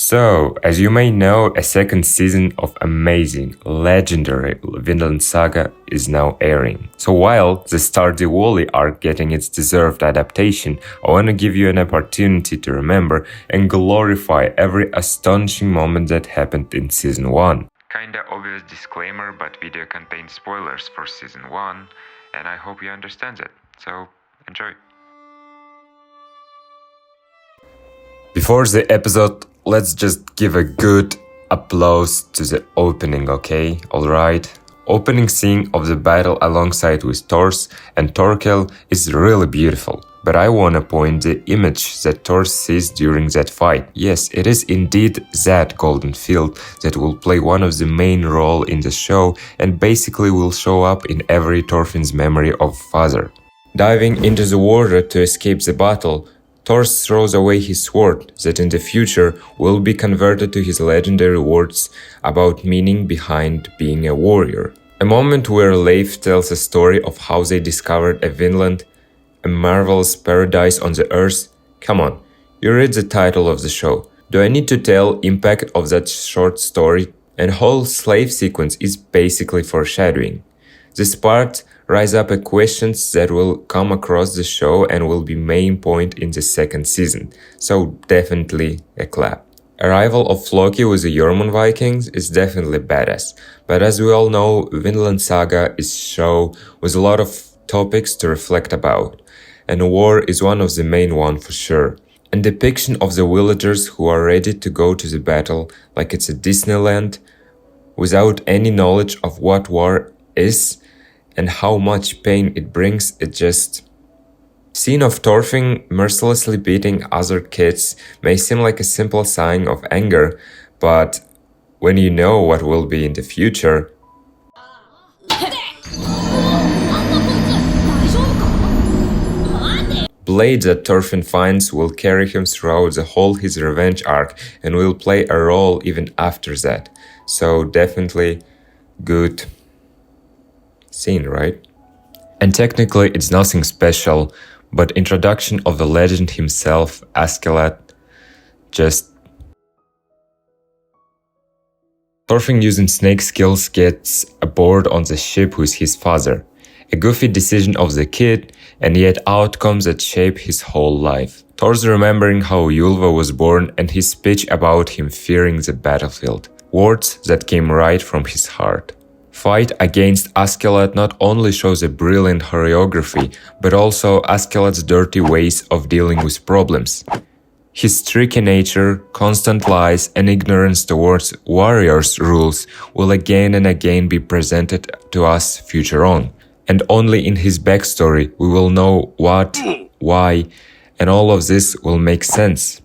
So, as you may know, a second season of amazing, legendary Vinland Saga is now airing. So while the Stardew Valley arc getting its deserved adaptation, I want to give you an opportunity to remember and glorify every astonishing moment that happened in Season 1. Kinda obvious disclaimer, but video contains spoilers for Season 1, and I hope you understand it. So, enjoy. Before the episode, let's just give a good applause to the opening, okay? Alright? Opening scene of the battle alongside with Thors and Thorkel is really beautiful. But I wanna point the image that Thor sees during that fight. Yes, it is indeed that golden field that will play one of the main role in the show and basically will show up in every Thorfinn's memory of father. Diving into the water to escape the battle, Thor throws away his sword that in the future will be converted to his legendary words about meaning behind being a warrior. A moment where Leif tells a story of how they discovered a Vinland, a marvelous paradise on the earth. Come on, you read the title of the show. Do I need to tell impact of that short story? And whole slave sequence is basically foreshadowing. This part rise up questions that will come across the show and will be main point in the second season, so definitely a clap. Arrival of Loki with the Jormungand Vikings is definitely badass, but as we all know, Vinland Saga is show with a lot of topics to reflect about, and war is one of the main one for sure. And depiction of the villagers who are ready to go to the battle like it's a Disneyland, without any knowledge of what war is, and how much pain it brings, it just... Scene of Thorfinn mercilessly beating other kids may seem like a simple sign of anger, but when you know what will be in the future... Blade that Thorfinn finds will carry him throughout the whole his revenge arc and will play a role even after that. So definitely good scene, right? And technically it's nothing special, but introduction of the legend himself, Askeladd, just... Thorfinn using snake skills gets aboard on the ship with his father. A goofy decision of the kid, and yet outcomes that shape his whole life. Thor's remembering how Ylva was born and his speech about him fearing the battlefield. Words that came right from his heart. Fight against Askeladd not only shows a brilliant choreography, but also Askeladd's dirty ways of dealing with problems. His tricky nature, constant lies, and ignorance towards warriors' rules will again and again be presented to us future on. And only in his backstory we will know what, why, and all of this will make sense.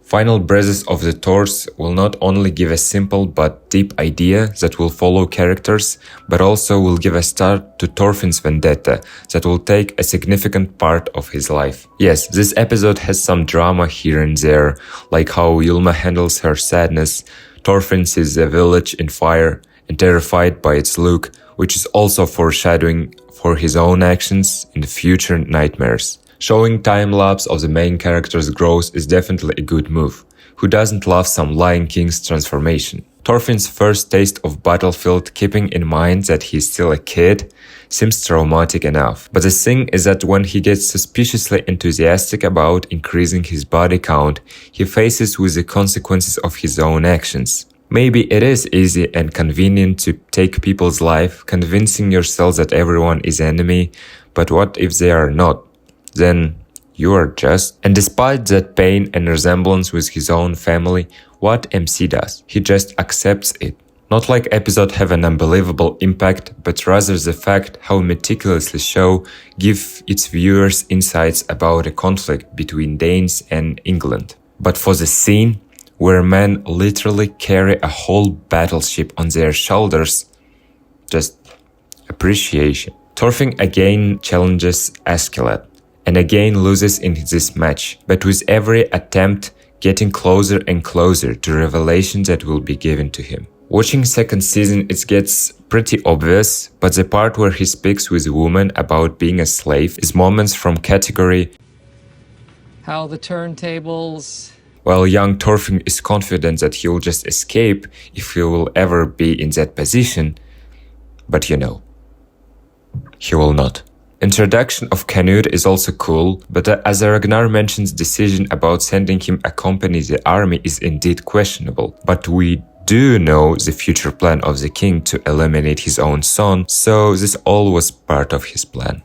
Final breaths of the Thors will not only give a simple but deep idea that will follow characters, but also will give a start to Thorfinn's vendetta that will take a significant part of his life. Yes, this episode has some drama here and there, like how Ylva handles her sadness, Thorfinn sees the village in fire and terrified by its look, which is also foreshadowing for his own actions in the future nightmares. Showing time-lapse of the main character's growth is definitely a good move. Who doesn't love some Lion King's transformation? Thorfinn's first taste of battlefield, keeping in mind that he's still a kid, seems traumatic enough. But the thing is that when he gets suspiciously enthusiastic about increasing his body count, he faces with the consequences of his own actions. Maybe it is easy and convenient to take people's life, convincing yourself that everyone is enemy, but what if they are not? Then you are just... And despite that pain and resemblance with his own family, what MC does? He just accepts it. Not like episode have an unbelievable impact, but rather the fact how meticulously show give its viewers insights about a conflict between Danes and England. But for the scene where men literally carry a whole battleship on their shoulders, just appreciation. Thorfinn again challenges Askeladd, and again loses in this match, but with every attempt getting closer and closer to revelation that will be given to him. Watching second season it gets pretty obvious, but the part where he speaks with woman about being a slave is moments from category how the turntables while young Thorfinn is confident that he will just escape if he will ever be in that position, but he will not. Introduction of Canute is also cool, but as Ragnar mentions, decision about sending him accompany the army is indeed questionable. But we do know the future plan of the king to eliminate his own son, so this all was part of his plan.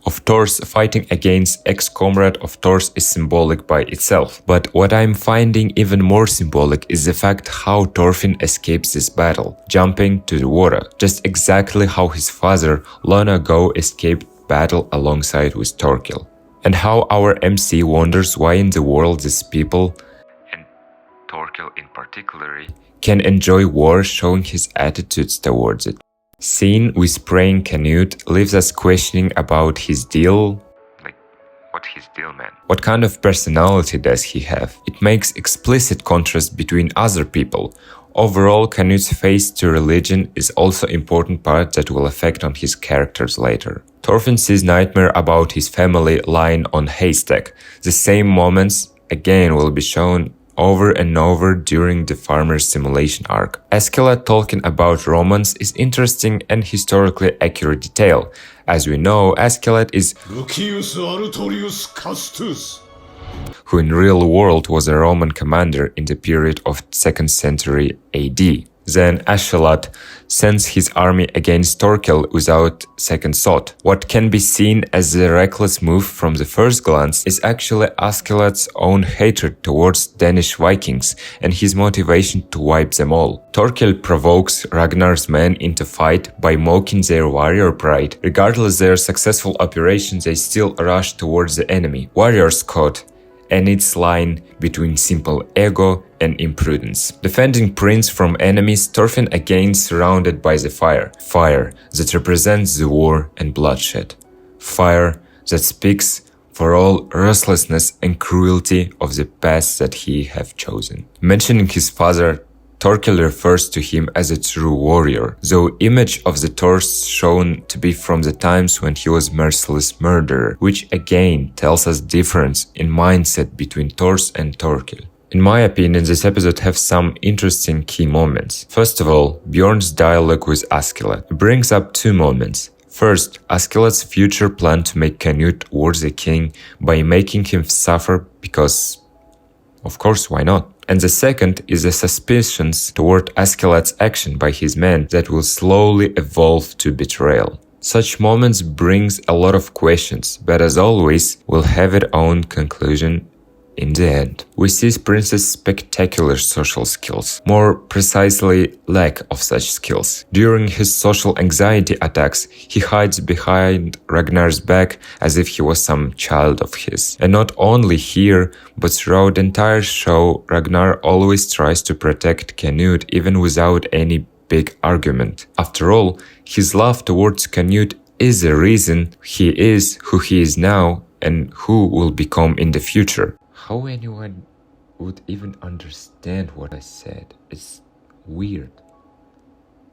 Of Thor's fighting against ex-comrade of Thor's is symbolic by itself, but what I'm finding even more symbolic is the fact how Thorfinn escapes this battle, jumping to the water, just exactly how his father long ago escaped battle alongside with Thorkel. And how our MC wonders why in the world these people, and Thorkel in particular, can enjoy war, showing his attitudes towards it. Scene with praying Canute leaves us questioning about his deal. Like, what his deal meant? What kind of personality does he have? It makes explicit contrast between other people. Overall, Canute's faith to religion is also an important part that will affect on his characters later. Thorfinn sees nightmare about his family lying on haystack. The same moments again will be shown over and over during the farmer's simulation arc. Askeladd talking about romance is interesting and historically accurate detail. As we know, Askeladd is Lucius Artorius Castus, who in real world was a Roman commander in the period of 2nd century AD. Then Askeladd sends his army against Thorkel without second thought. What can be seen as a reckless move from the first glance is actually Askeladd's own hatred towards Danish Vikings and his motivation to wipe them all. Thorkel provokes Ragnar's men into fight by mocking their warrior pride. Regardless their successful operations, they still rush towards the enemy. Warriors caught, and its line between simple ego and imprudence. Defending prince from enemies, Thorfinn again surrounded by the fire. Fire that represents the war and bloodshed. Fire that speaks for all restlessness and cruelty of the path that he have chosen. Mentioning his father, Thorkel refers to him as a true warrior, though image of the Thor's shown to be from the times when he was merciless murderer, which again tells us difference in mindset between Thors and Thorkel. In my opinion, this episode has some interesting key moments. First of all, Bjorn's dialogue with Askeladd brings up two moments. First, Askeladd's future plan to make Canute worthy king by making him suffer because, of course, why not? And the second is the suspicions toward Askeladd's action by his men that will slowly evolve to betrayal. Such moments brings a lot of questions, but as always, will have its own conclusion in the end. We see Prince's spectacular social skills, more precisely lack of such skills. During his social anxiety attacks, he hides behind Ragnar's back as if he was some child of his. And not only here, but throughout the entire show, Ragnar always tries to protect Canute even without any big argument. After all, his love towards Canute is the reason he is who he is now and who will become in the future. How anyone would even understand what I said? It's weird.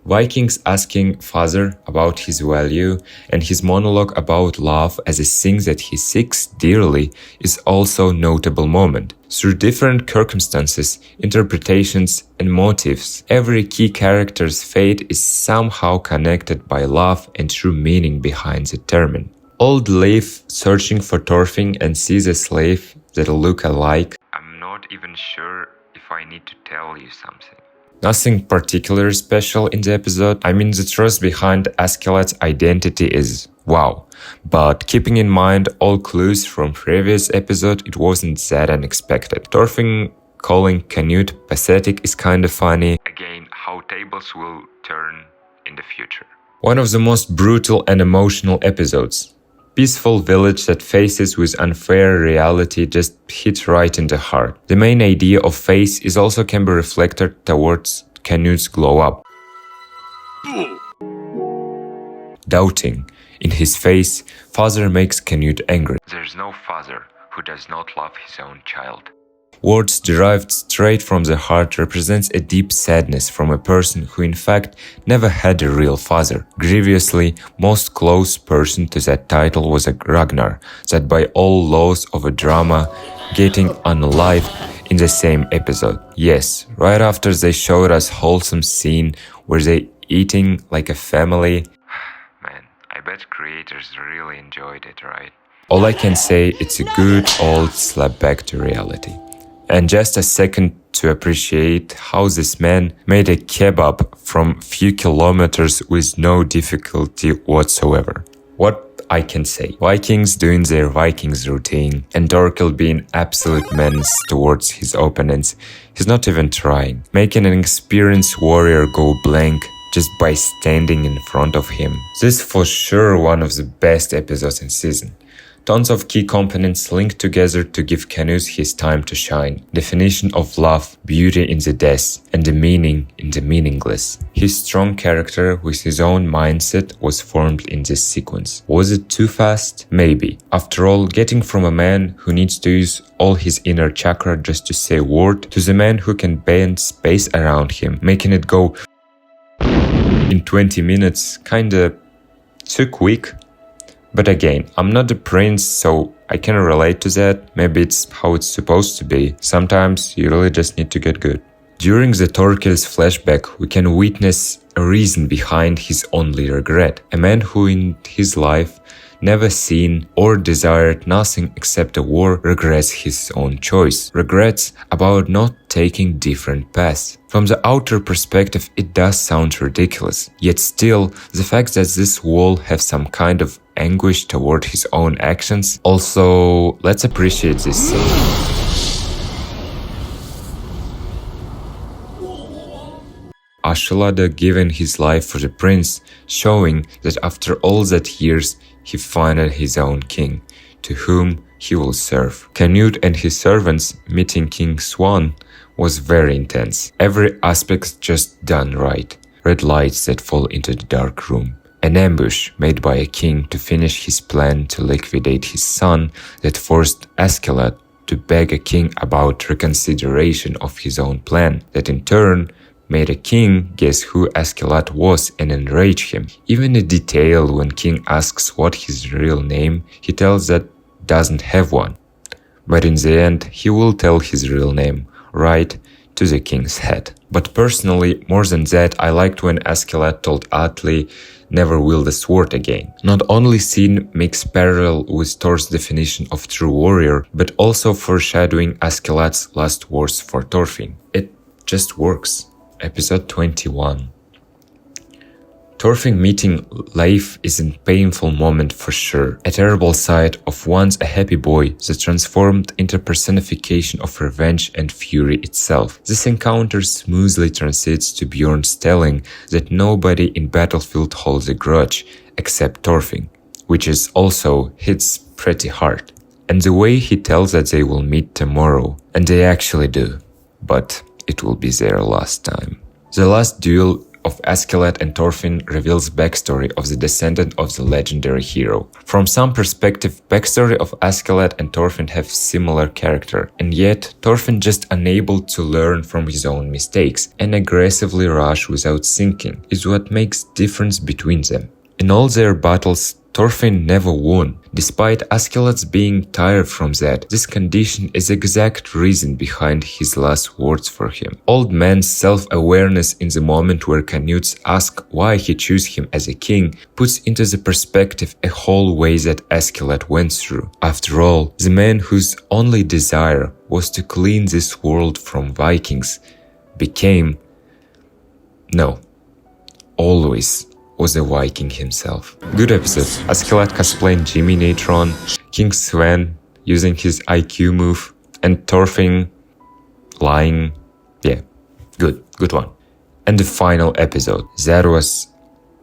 Vikings asking father about his value and his monologue about love as a thing that he seeks dearly is also a notable moment. Through different circumstances, interpretations, and motives, every key character's fate is somehow connected by love and true meaning behind the term. Old Leif searching for Thorfinn and sees a slave that look alike. I'm not even sure if I need to tell you something. Nothing particularly special in the episode. I mean, the trust behind Askeladd's identity is wow. But keeping in mind all clues from previous episode, it wasn't that unexpected. Thorfinn calling Canute pathetic is kinda funny. Again, how tables will turn in the future. One of the most brutal and emotional episodes. Peaceful village that faces with unfair reality just hits right in the heart. The main idea of faith is also can be reflected towards Canute's glow up. Doubting. In his face, father makes Canute angry. There's no father who does not love his own child. Words derived straight from the heart represents a deep sadness from a person who in fact never had a real father. Grievously, most close person to that title was a Ragnar, that by all laws of a drama, getting unalive in the same episode. Yes, right after they showed us wholesome scene where they eating like a family. Man, I bet creators really enjoyed it, right? All I can say, it's a good old slap back to reality. And just a second to appreciate how this man made a kebab from few kilometers with no difficulty whatsoever. What I can say, Vikings doing their Vikings routine, and Torkel being absolute menace towards his opponents. He's not even trying, making an experienced warrior go blank just by standing in front of him. This is for sure one of the best episodes in season. Tons of key components linked together to give Canus his time to shine. Definition of love, beauty in the death, and the meaning in the meaningless. His strong character with his own mindset was formed in this sequence. Was it too fast? Maybe. After all, getting from a man who needs to use all his inner chakra just to say a word, to the man who can bend space around him, making it go in 20 minutes, kinda too quick. But again, I'm not the prince, so I can relate to that. Maybe it's how it's supposed to be. Sometimes you really just need to get good. During the Torkel's flashback, we can witness a reason behind his only regret. A man who in his life never seen or desired nothing except a war regrets his own choice. Regrets about not taking different paths. From the outer perspective, it does sound ridiculous. Yet still, the fact that this wall have some kind of anguish toward his own actions. Also, let's appreciate this scene. Ashilada giving his life for the prince, showing that after all that years, he found his own king, to whom he will serve. Canute and his servants meeting King Swan was very intense. Every aspect just done right. Red lights that fall into the dark room. An ambush made by a king to finish his plan to liquidate his son that forced Askeladd to beg a king about reconsideration of his own plan, that in turn made a king guess who Askeladd was and enrage him. Even a detail when king asks what his real name, he tells that doesn't have one. But in the end, he will tell his real name, right to the king's head. But personally, more than that, I liked when Askeladd told Atli never wield a sword again. Not only scene makes parallel with Thor's definition of true warrior, but also foreshadowing Askeladd's last words for Thorfinn. It just works. Episode 21. Thorfinn meeting Leif is a painful moment for sure. A terrible sight of once a happy boy that transformed into personification of revenge and fury itself. This encounter smoothly translates to Bjorn's telling that nobody in battlefield holds a grudge except Thorfinn, which is also hits pretty hard. And the way he tells that they will meet tomorrow, and they actually do, but it will be their last time. The last duel of Askeladd and Thorfinn reveals backstory of the descendant of the legendary hero. From some perspective, backstory of Askeladd and Thorfinn have similar character, and yet Thorfinn just unable to learn from his own mistakes and aggressively rush without thinking is what makes difference between them. In all their battles, Thorfinn never won. Despite Askeladd's being tired from that, this condition is the exact reason behind his last words for him. Old man's self-awareness in the moment where Canute asks why he chose him as a king puts into the perspective a whole way that Askeladd went through. After all, the man whose only desire was to clean this world from Vikings always was a Viking himself. Good episode. Askeladd cosplaying Jimmy Neutron, King Sven using his IQ move, and Thorfinn lying. Yeah, good one. And the final episode. That was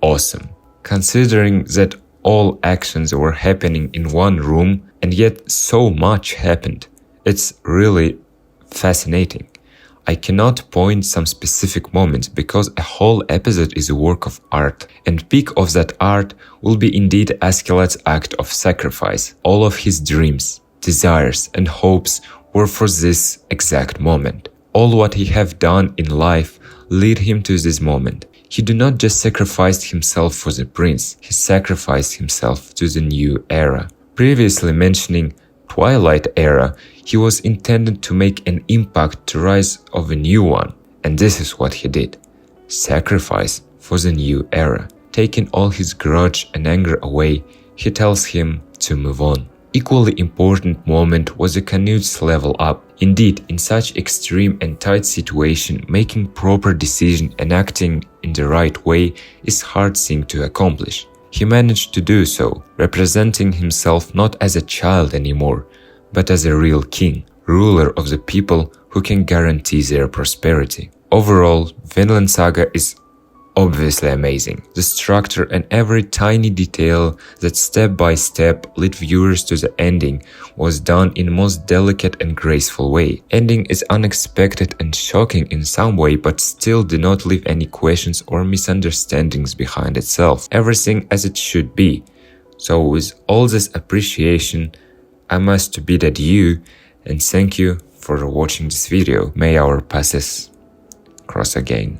awesome. Considering that all actions were happening in one room and yet so much happened. It's really fascinating. I cannot point some specific moments because a whole episode is a work of art, and peak of that art will be indeed Askeladd's act of sacrifice. All of his dreams, desires and hopes were for this exact moment. All what he have done in life lead him to this moment. He did not just sacrifice himself for the prince, he sacrificed himself to the new era. Previously mentioning Twilight era, he was intended to make an impact to rise of a new one. And this is what he did. Sacrifice for the new era. Taking all his grudge and anger away, he tells him to move on. Equally important moment was the Canute's level up. Indeed, in such extreme and tight situation, making proper decision and acting in the right way is hard thing to accomplish. He managed to do so, representing himself not as a child anymore, but as a real king, ruler of the people who can guarantee their prosperity. Overall, Vinland Saga is obviously amazing. The structure and every tiny detail that step by step led viewers to the ending was done in most delicate and graceful way. Ending is unexpected and shocking in some way, but still did not leave any questions or misunderstandings behind itself. Everything as it should be. So with all this appreciation, I must bid adieu and thank you for watching this video. May our paths cross again.